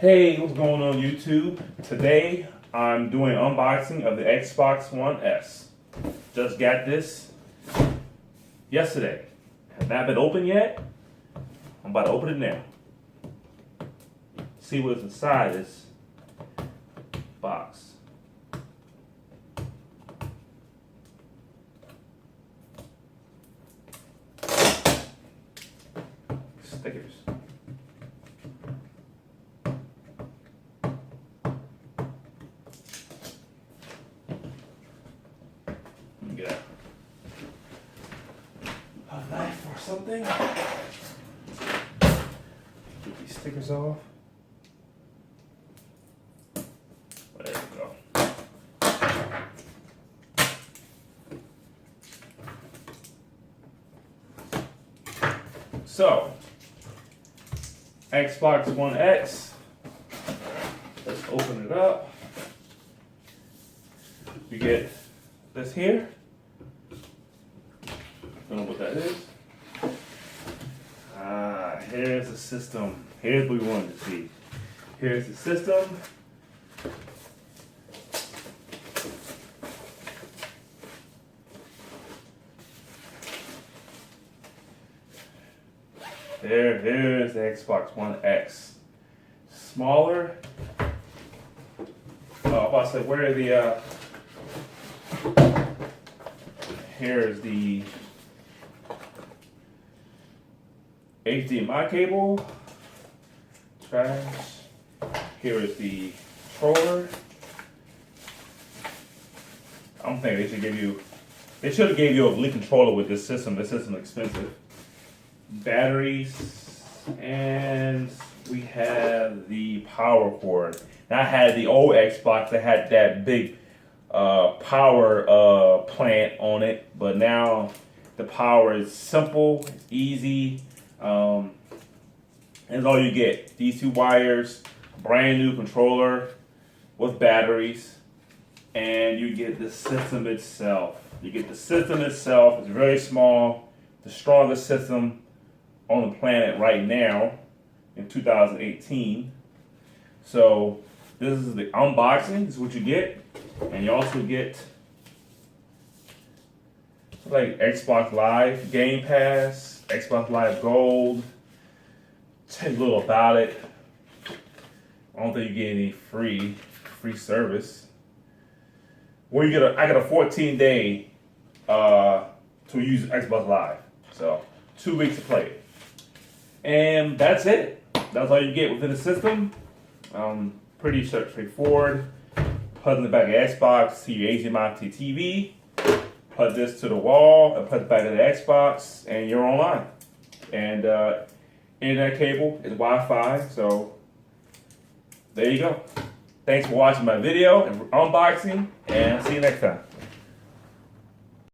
Hey, what's going on YouTube? Today I'm doing an unboxing of the Xbox One S. Just got this yesterday. Has not been opened yet. I'm about to open it now. See what's inside this box. Stickers. Get a knife or something. Get these stickers off. There we go. So, Xbox One X. Let's open it up. You get this here. Don't know what that is. Here's the system. Here's what we wanted to see. Here's the system. Here's the Xbox One X. Smaller. Oh, I'm about to say, where are the, here's the HDMI cable. Trash. Here is the controller. I'm thinking they should have gave you a Elite controller with this system. This system is expensive. Batteries, and we have the power cord. Now I had the old Xbox that had that big power plant on it, but now the power is simple, it's easy, and that's all you get. These two wires, brand new controller with batteries, and you get the system itself. It's very small, the strongest system on the planet right now in 2018. So this is the unboxing. This is what you get, and you also get like Xbox Live Game Pass, Xbox Live Gold. Tell you a little about it. I don't think you get any free service. Well, you get I got a 14-day to use Xbox Live, so 2 weeks to play it. And that's it. That's all you get within the system. Pretty straightforward. Plug in the back of the Xbox to your HDMI to TV. Plug this to the wall and plug it back to the Xbox, and you're online. And internet cable is Wi-Fi. So there you go. Thanks for watching my video and unboxing, and I'll see you next time.